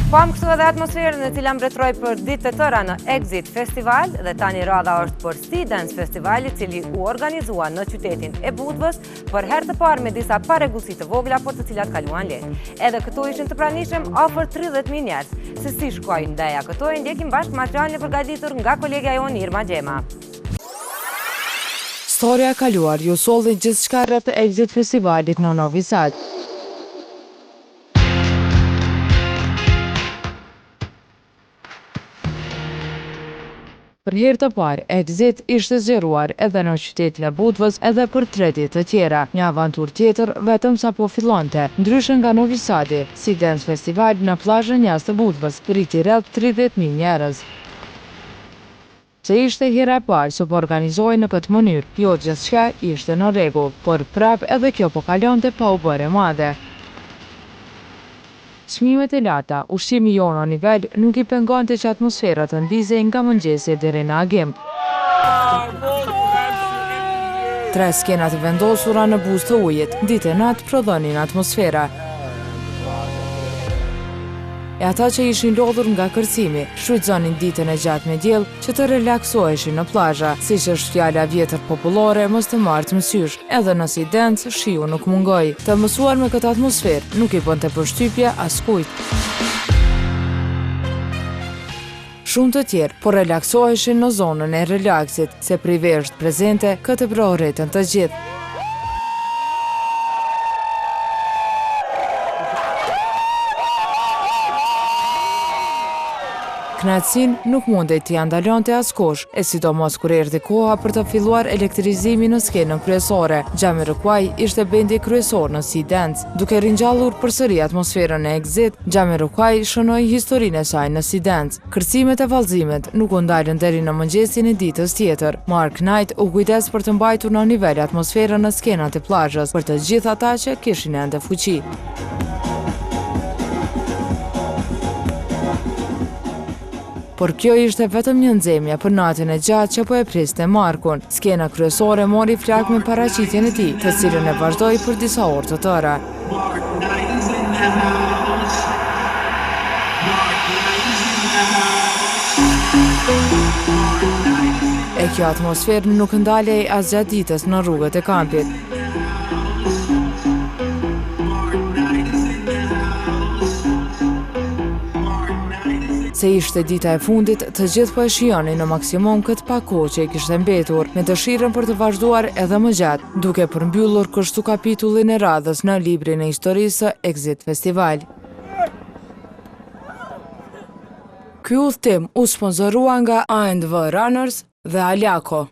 Pam këtu edhe atmosferën e cila mbretëroi për ditët e tëra në Exit Festival dhe tani radha është për Sea Dance Festival, i cili u organizua në qytetin e Budvës për herë të parë me disa parregullsi të vogla, por të cilat kaluan lehtë. Edhe këtu ishin të pranishëm afër 30.000 njerëz. Se si shkoi ndaja këtu e ndjekim bashkë materialin e përgatitur nga kolegja jon Irma Gjema. Storia e kaluar ju solli gjithçka rreth Exit Festivalit në Novi Sad. Për herë të parë, Exit ishte zgjeruar edhe në qytetin e Budvës edhe për 3 ditë të tjera, një avanturë tjetër vetëm sa po fillonte. Ndryshe nga Novi Sadi, Sea Dance Festival në plazhën jashtë të Budvës priti rreth 30.000 njerëz. Se ishte hera e parë që po organizohej në këtë mënyrë, jo gjithçka ishte në rregull, por prap edhe kjo po kalonte pa u bërë e madhe. Çmimet e larta, ushqimi jo në nivel nuk i pengonte që atmosfera të ndizej nga mëngjesi deri në agim. 3 skena të vendosura në buzë të ujit, ditë e natë prodhonin atmosfera. E ata që ishin lodhur nga kërcimi, shfrytëzonin ditën e gjatë me diell që të relaksoheshin në plazha, siç është fjala vjetër popullore mos të marrë mësysh, edhe në Sea Dance shiu nuk mungoi. Të mësuar me këtë atmosferë nuk i bënte përshtypje askujt. Shumë të tjerë po relaksoheshin në zonën e relaksit, se privesht prezente këtë prohoretën të gjithë. Knatësin nuk mundej t'i ndalonte askush, e sidomos kur erdhi koha për të filluar elektrizimi në skenën kryesore. Jamiroquai ishte bendi kryesor në Sea Dance. Duke ringjallur përsëri atmosferën e Exit, Jamiroquai shënoi historinë e saj në Sea Dance. Kërcimet e vallëzimet nuk u ndalën deri në mëngjesin e ditës tjetër. Mark Knight u kujdes për të mbajtur në nivel atmosferën në skenat e plazhës për të gjithë ata që kishin ende fuqi. Por kjo ishte vetëm një nxemje për natën e gjatë që po e priste Markun. Skena kryesore mori flak me paraqitjen e tij, të cilën e vazhdoi për disa orë të tëra. E kjo atmosferë nuk ndalej as gjatë ditës në rrugët e kampit. Se ishte dita e fundit, të gjithë po e shijonin në maksimum këtë pak kohë që i kishte mbetur, me dëshirën për të vazhduar edhe më gjatë, duke përmbyllur kështu kapitullin e radhës në librin e historisë Exit Festival. Ky udhëtim u sponsorua nga A&V Runners dhe Aliako.